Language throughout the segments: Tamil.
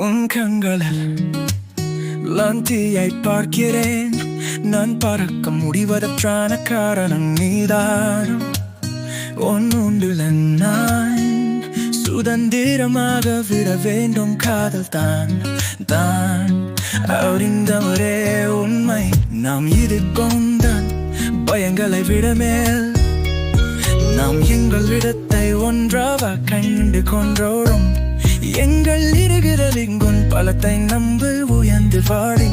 உன் கண்களில் லந்தியை பார்க்கிறேன். நான் பறக்க முடிவதற்றான காரணம் நீதான். உன்னுண்டில் நான் சுதந்திரமாக விட வேண்டும். காதல் தான் அறிந்த ஒரே உண்மை. நாம் இருக்கோம்தான் பயங்களை விட மேல். நாம் எங்கள் இடத்தை ஒன்றாக கண்டு கொண்டோடும். எங்கள் இருக்கிறது இங்குன் பலத்தை நம்பு உயர்ந்து வாடி.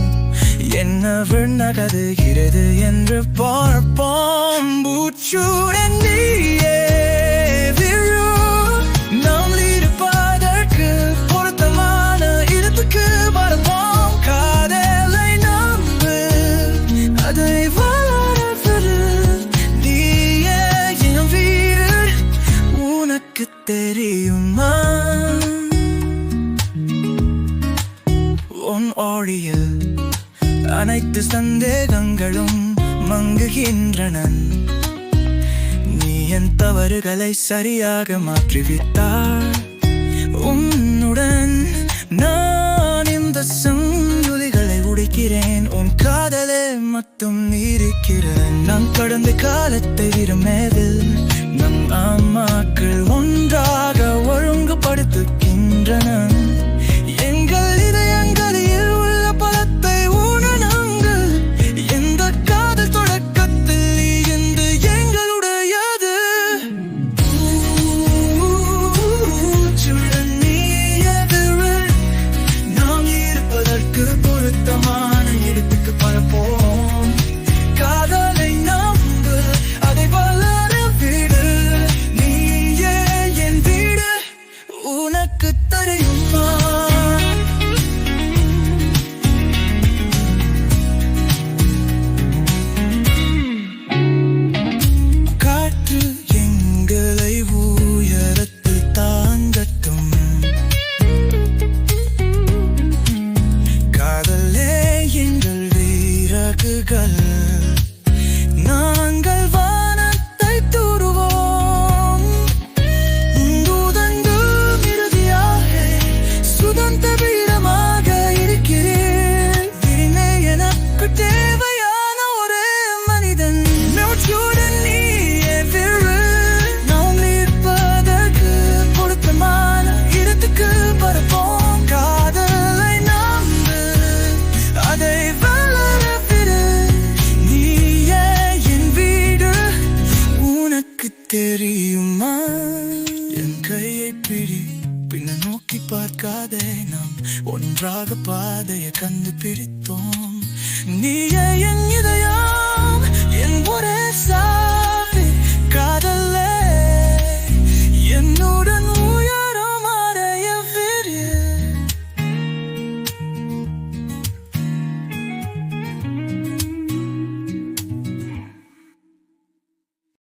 என்ன நகருகிறது என்று பார்ப்போம். பூச்சுடன் நீயே விழு. நாம் இருப்பதற்கு பொருத்தமான இடத்துக்கு வரப்போம். காதலை நம்பு, அதை வளரவிடு. நீயே என் வீடு, உனக்கு தெரியுமா? உன் ஒளியில் அனைத்து சந்தேகங்களும் மங்குகின்றன. நீ என் தவறுகளை சரியாக மாற்றிவிட்டாய். உன்னுடன் நான் இந்த சங்குலிகளை உடைக்கிறேன். உன் காதலே மட்டும் இருக்கிறேன். நான் கடந்த காலத்தை விரும்பேதில் நம் அம்மாக்கள் ஒன்றாக ஒழுங்குபடுத்துகின்றன. எங்கள் இதயங்களில் உள்ள பலத்தை உணருங்கள். எந்த காதல் தொடக்கத்தில் இருந்து எங்களுடையது. பூச்சுடன் நீயே விழு. நாம் இருப்பதற்கு பொருத்தமான இடத்துக்கு பரப்போம். காதலை நம்பு, அதை வளர விடு. நீயே என் வீடு, உனக்கு தெரியுமா? காற்று எங்களை உயரத்தில் தாங்கட்டும். காதலே எங்கள் வீரகுகள். நாங்கள் வானத்தை தூருவோம். தூதங்கள் இறுதியாக சுதந்திரமாக இருக்கிறேன். விரிமே எனக்கு தேவையான ஒரு மனிதன். மூச்சுடன் நீயே விழு. நாம் இருப்பதற்கு பொருத்தமான இடத்துக்கு பரப்போம். காதலை நம்பு, அதை வளர விடு. நீயே என் வீடு, உனக்கு தெரியுமா? என் கையை பிடி, பின்ன நோக்கி பார்க்காதே. நாம் ஒன்றாக பாதையை கண்டுபிடித்தோம். நீயே என் இதயம்.